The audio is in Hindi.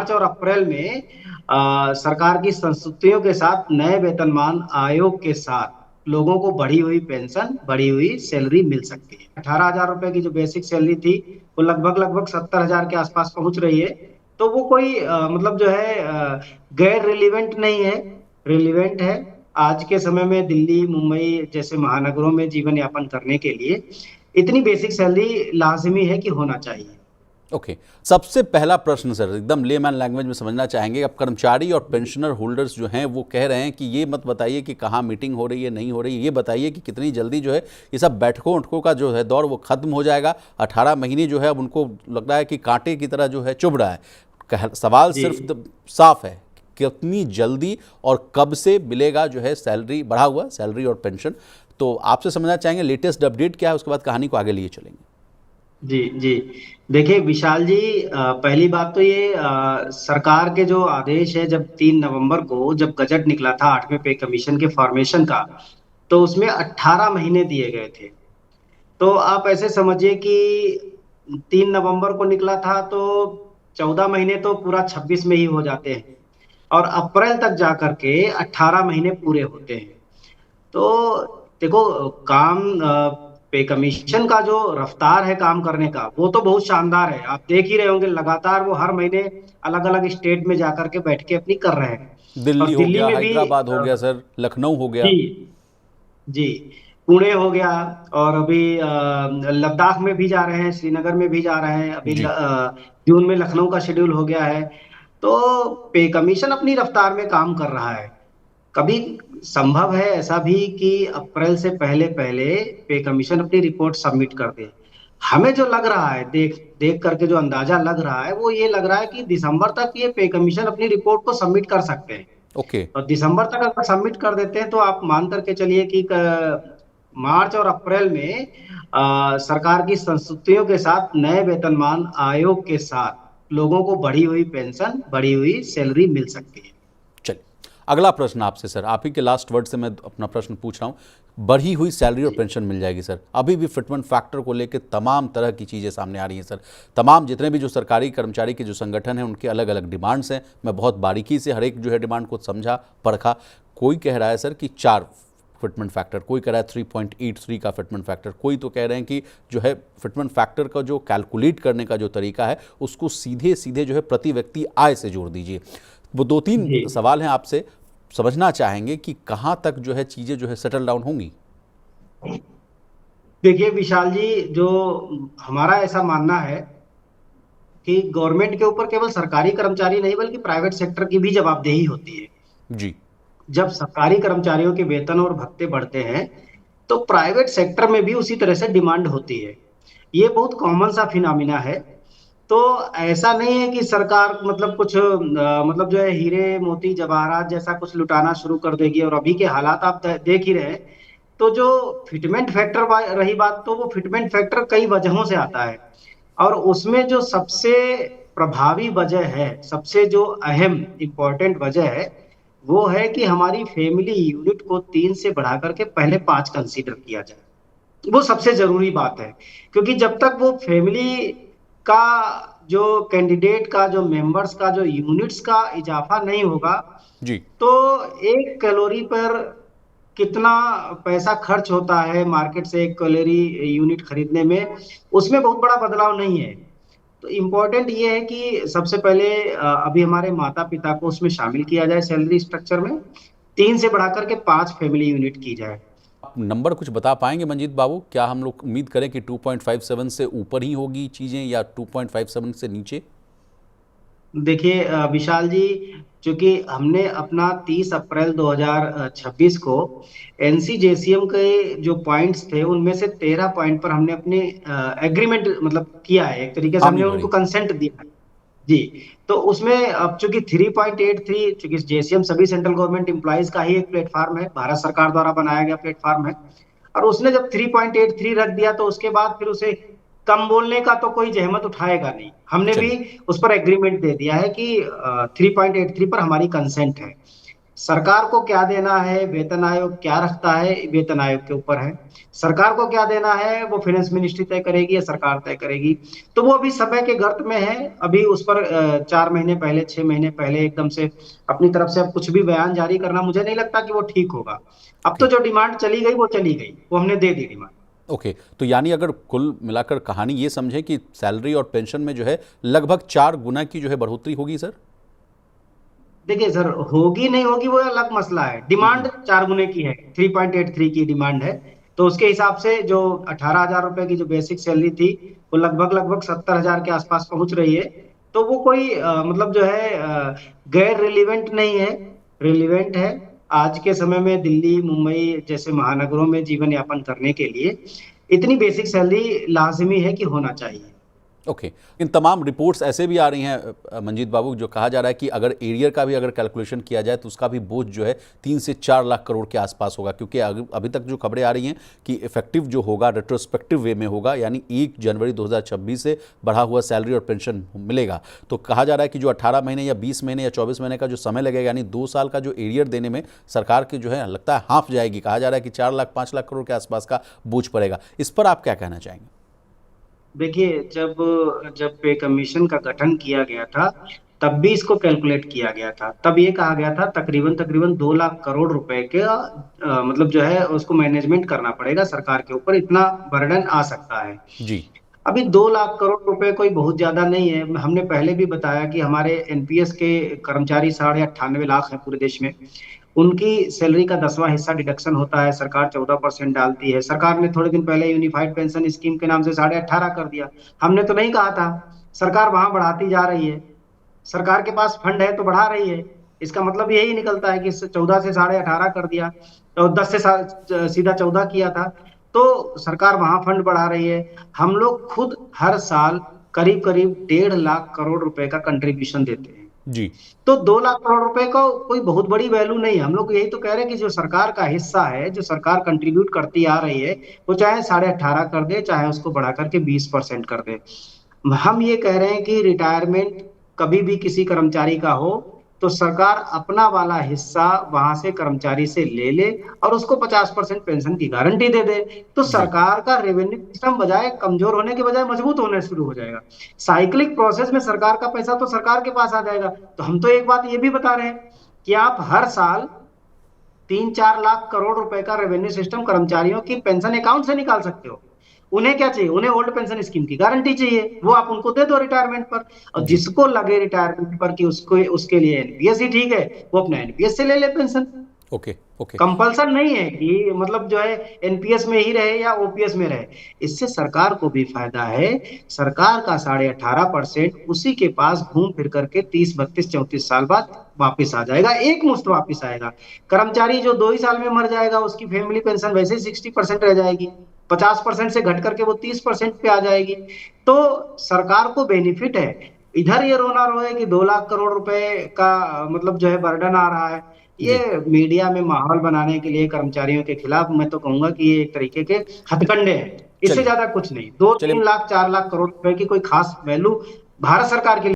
मार्च और अप्रैल में सरकार की संस्तुतियों के साथ नए वेतनमान आयोग के साथ लोगों को बढ़ी हुई पेंशन, बढ़ी हुई सैलरी मिल सकती है। 18,000 रुपए की जो बेसिक सैलरी थी, वो लगभग लगभग 70,000 के आसपास पहुंच रही है। तो वो कोई मतलब जो है गैर रिलीवेंट नहीं है, रिलीवेंट है। आज के समय में दिल्ली, मुंबई जैसे महानगरों में जीवन यापन करने के लिए इतनी बेसिक सैलरी लाजमी है कि होना चाहिए। ओके। सबसे पहला प्रश्न सर, एकदम लेमैन लैंग्वेज में समझना चाहेंगे। अब कर्मचारी और पेंशनर होल्डर्स जो हैं वो कह रहे हैं कि ये मत बताइए कि कहाँ मीटिंग हो रही है, नहीं हो रही है, ये बताइए कि कितनी जल्दी जो है ये सब बैठकों उठकों का जो है दौर वो खत्म हो जाएगा। 18 महीने जो है अब उनको लग रहा है कि कांटे की तरह जो है चुभ रहा है। सवाल जी। सिर्फ साफ है, कितनी जल्दी और कब से मिलेगा जो है सैलरी, बढ़ा हुआ सैलरी और पेंशन। तो आपसे समझना चाहेंगे लेटेस्ट अपडेट क्या है, उसके बाद कहानी को आगे लिए चलेंगे। जी जी। देखिए विशाल जी, पहली बात तो ये सरकार के जो आदेश है, जब 3 नवंबर को जब गजट निकला था 8वें पे कमीशन के फॉर्मेशन का, तो उसमें 18 महीने दिए गए थे। तो आप ऐसे समझिए कि 3 नवंबर को निकला था तो 14 महीने तो पूरा 26 में ही हो जाते हैं, और अप्रैल तक जा करके 18 महीने पूरे होते हैं। तो देखो, काम पे कमीशन का जो रफ्तार है काम करने का, वो तो बहुत शानदार है। आप देख ही रहे होंगे, लगातार वो हर महीने अलग अलग स्टेट में जाकर के बैठ के अपनी कर रहे हैं। दिल्ली और हो दिल्ली गया, में भी हैदराबाद हो गया सर, लखनऊ हो गया। जी जी, पुणे हो गया, और अभी लद्दाख में भी जा रहे हैं, श्रीनगर में भी जा रहे हैं, अभी जी। जून में लखनऊ का शेड्यूल हो गया है। तो पे कमीशन अपनी रफ्तार में काम कर रहा है। कभी संभव है ऐसा भी कि अप्रैल से पहले पहले पे कमीशन अपनी रिपोर्ट सबमिट कर दे। हमें जो लग रहा है, देख देख करके जो अंदाजा लग रहा है, वो ये लग रहा है कि दिसंबर तक ये पे कमीशन अपनी रिपोर्ट को सबमिट कर सकते हैं। ओके। और दिसंबर तक अगर सबमिट कर देते हैं तो आप मान करके चलिए कि मार्च और अप्रैल में सरकार की संस्तुतियों के साथ नए वेतनमान आयोग के साथ लोगों को बढ़ी हुई पेंशन, बढ़ी हुई सैलरी मिल सकती है। चलिए, अगला प्रश्न आपसे सर, आप ही के लास्ट वर्ड से मैं अपना प्रश्न पूछ रहा हूँ। बढ़ी हुई सैलरी और जी पेंशन मिल जाएगी सर, अभी भी फिटमेंट फैक्टर को लेकर तमाम तरह की चीज़ें सामने आ रही हैं सर। तमाम जितने भी जो सरकारी कर्मचारी के जो संगठन हैं उनके अलग अलग डिमांड्स हैं। मैं बहुत बारीकी से हर एक जो है डिमांड को समझा, परखा। कोई कह रहा है सर कि 4 फिटमेंट फैक्टर, कोई कह रहा है 3.83 का फिटमेंट फैक्टर, कोई तो कह रहे हैं कि जो है फिटमेंट फैक्टर का जो कैलकुलेट करने का जो तरीका है उसको सीधे सीधे जो है प्रति व्यक्ति आय से जोड़ दीजिए। वो 2-3 जी। सवाल हैं आपसे, समझना चाहेंगे कि कहाँ तक जो है चीज़ें जो है सेटल डाउन होंगी। देखिए विशाल जी, जो हमारा ऐसा मानना है कि गवर्नमेंट के ऊपर केवल सरकारी कर्मचारी नहीं बल्कि प्राइवेट सेक्टर की भी जवाबदेही होती है। जी। जब सरकारी कर्मचारियों के वेतन और भत्ते बढ़ते हैं, तो प्राइवेट सेक्टर में भी उसी तरह से डिमांड होती है। ये बहुत कॉमन सा फिनोमिना है। तो ऐसा नहीं है कि सरकार मतलब कुछ मतलब जो है हीरे मोती जवाहरात जैसा कुछ लुटाना शुरू कर देगी। और अभी के हालात आप देख ही रहे हैं। तो जो फिटमेंट फैक्टर रही बात, तो वो फिटमेंट फैक्टर कई वजहों से आता है, और उसमें जो सबसे प्रभावी वजह है, सबसे जो अहम इंपॉर्टेंट वजह है, वो है कि हमारी फैमिली यूनिट को 3 से बढ़ा करके पहले 5 कंसीडर किया जाए। वो सबसे जरूरी बात है। क्योंकि जब तक वो फैमिली का जो कैंडिडेट का जो मेंबर्स का जो यूनिट्स का इजाफा नहीं होगा, जी। तो 1 कैलोरी पर कितना पैसा खर्च होता है मार्केट से 1 कैलोरी यूनिट खरीदने में, उसमें बहुत बड़ा बदलाव नहीं है। तो इम्पोर्टेंट ये है कि सबसे पहले अभी हमारे माता पिता को उसमें शामिल किया जाए सैलरी स्ट्रक्चर में, 3 से बढ़ाकर के 5 फैमिली यूनिट की जाए। आप नंबर कुछ बता पाएंगे मंजीत बाबू, क्या हम लोग उम्मीद करें कि 2.57 से ऊपर ही होगी चीज़ें या 2.57 से नीचे? देखिए विशाल जी, चूंकि हमने अपना 30 अप्रैल 2026 को एनसीजेसीएम के जो पॉइंट्स थे, उनमें से 13 पॉइंट पर हमने अपने एग्रीमेंट मतलब किया है, एक तरीके से हमने हामी उनको भरी। कंसेंट दिया है। जी। तो उसमें अब चूंकि 3.83, चूंकि जेसीएम सभी सेंट्रल गवर्नमेंट एम्प्लॉइज का ही एक प्लेटफॉर्म है, भारत सरकार द्वारा बनाया गया प्लेटफॉर्म है, और उसने जब 3.83 रख दिया तो उसके बाद फिर उसे कम बोलने का तो कोई जहमत उठाएगा नहीं। हमने भी चलिए। उस पर एग्रीमेंट दे दिया है कि 3.83 पर हमारी कंसेंट है। सरकार को क्या देना है, वेतन आयोग क्या रखता है, वेतन आयोग के ऊपर है। सरकार को क्या देना है वो फाइनेंस मिनिस्ट्री तय करेगी या सरकार तय करेगी। तो वो अभी समय के गर्त में है। अभी उस पर 4 महीने पहले, 6 महीने पहले एकदम से अपनी तरफ से अब कुछ भी बयान जारी करना मुझे नहीं लगता कि वो ठीक होगा। अब तो ओके। जो डिमांड चली गई वो चली गई, वो हमने दे दी डिमांड। ओके, तो यानी अगर कुल मिलाकर कहानी ये समझें कि सैलरी और पेंशन में जो है लगभग 4 गुना की जो है बढ़ोतरी होगी सर। देखिए सर, होगी नहीं होगी वो अलग मसला है। डिमांड हम्म। 4 गुने की है, 3.83 की डिमांड है। तो उसके हिसाब से जो 18,000 रुपए की जो बेसिक सैलरी थी, वो लगभग लगभग 70,000 के आसपास पहुंच रही है। तो वो कोई मतलब जो है गैर रिलीवेंट नहीं है, रिलीवेंट है। आज के समय में दिल्ली मुंबई जैसे महानगरों में जीवन यापन करने के लिए इतनी बेसिक सैलरी लाजमी है कि होना चाहिए। ओके। इन तमाम रिपोर्ट्स ऐसे भी आ रही हैं मंजीत बाबू, जो कहा जा रहा है कि अगर एरियर का भी अगर कैलकुलेशन किया जाए तो उसका भी बोझ जो है 3 से 4 लाख करोड़ के आसपास होगा, क्योंकि अभी तक जो खबरें आ रही हैं कि इफेक्टिव जो होगा रेट्रोस्पेक्टिव वे में होगा, यानी 1 जनवरी 2026 से बढ़ा हुआ सैलरी और पेंशन मिलेगा। तो कहा जा रहा है कि जो 18 महीने या 20 महीने या 24 महीने का जो समय लगेगा, यानी 2 साल का जो एरियर देने में सरकार की जो है लगता है हाँफ जाएगी। कहा जा रहा है कि 4 लाख 5 लाख करोड़ के आसपास का बोझ पड़ेगा। इस पर आप क्या कहना चाहेंगे? देखिए, जब जब पे कमीशन का गठन किया गया था, तब भी इसको कैलकुलेट किया गया था। तब ये कहा गया था तकरीबन तकरीबन 2 लाख करोड़ रुपए के मतलब जो है उसको मैनेजमेंट करना पड़ेगा, सरकार के ऊपर इतना बर्डन आ सकता है। जी। अभी 2 लाख करोड़ रुपए कोई बहुत ज्यादा नहीं है। हमने पहले भी बताया कि हमारे एनपीएस के कर्मचारी 98.5 लाख हैं पूरे देश में। उनकी सैलरी का 10वां हिस्सा डिडक्शन होता है, सरकार 14% डालती है। सरकार ने थोड़े दिन पहले यूनिफाइड पेंशन स्कीम के नाम से 18.5 कर दिया। हमने तो नहीं कहा था। सरकार वहां बढ़ाती जा रही है। सरकार के पास फंड है तो बढ़ा रही है। इसका मतलब यही निकलता है कि 14 से 18.5 कर दिया और 10 से सीधा 14 किया था। तो सरकार वहां फंड बढ़ा रही है। हम लोग खुद हर साल करीब करीब 1.5 लाख करोड़ रुपए का कंट्रीब्यूशन देते हैं। जी। तो 2 लाख करोड़ रुपए का कोई बहुत बड़ी वैल्यू नहीं है। हम लोग यही तो कह रहे हैं कि जो सरकार का हिस्सा है, जो सरकार कंट्रीब्यूट करती आ रही है, वो चाहे 18.5 कर दे, चाहे उसको बढ़ा करके 20% कर दे। हम ये कह रहे हैं कि रिटायरमेंट कभी भी किसी कर्मचारी का हो तो सरकार अपना वाला हिस्सा वहां से कर्मचारी से ले ले और उसको 50% पेंशन की गारंटी दे दे। तो जी। सरकार का रेवेन्यू सिस्टम बजाय कमजोर होने के बजाय मजबूत होने शुरू हो जाएगा। साइक्लिक प्रोसेस में सरकार का पैसा तो सरकार के पास आ जाएगा। तो हम तो एक बात ये भी बता रहे हैं कि आप हर साल 3-4 लाख करोड़ रुपए का रेवेन्यू सिस्टम कर्मचारियों की पेंशन अकाउंट से निकाल सकते हो। उन्हें क्या चाहिए? उन्हें ओल्ड पेंशन स्कीम की गारंटी चाहिए, वो आप उनको दे दो रिटायरमेंट पर। और जी। जिसको लगे रिटायरमेंट पर कि उसको उसके लिए एनपीएस ही ठीक है, वो अपना एनपीएस से ले ले पेंशन। ओके। ओके। कंपल्सन नहीं है कि मतलब जो है एनपीएस में ही रहे या ओपीएस में रहे। इससे सरकार को भी फायदा है। सरकार का 18.5% उसी के पास घूम फिर करके 30, 32, 34 साल बाद वापिस आ जाएगा, एक मुश्त वापिस आएगा। कर्मचारी जो 2 ही साल में मर जाएगा, उसकी फैमिली पेंशन वैसे ही 60% रह जाएगी। 50% से घट करके वो 30% पे आ जाएगी। तो सरकार को बेनिफिट है। इधर ये रोना रोए कि 2 लाख करोड़ रुपए का मतलब जो है बर्डन आ रहा है। ये जी। मीडिया में माहौल बनाने के लिए कर्मचारियों के खिलाफ, मैं तो कहूंगा कि ये एक तरीके के हथकंडे हैं। इससे चलिए। ज्यादा कुछ नहीं। दो चलिए। तीन लाख 4 लाख करोड़ रुपए की कोई खास वैल्यू भारत सरकार के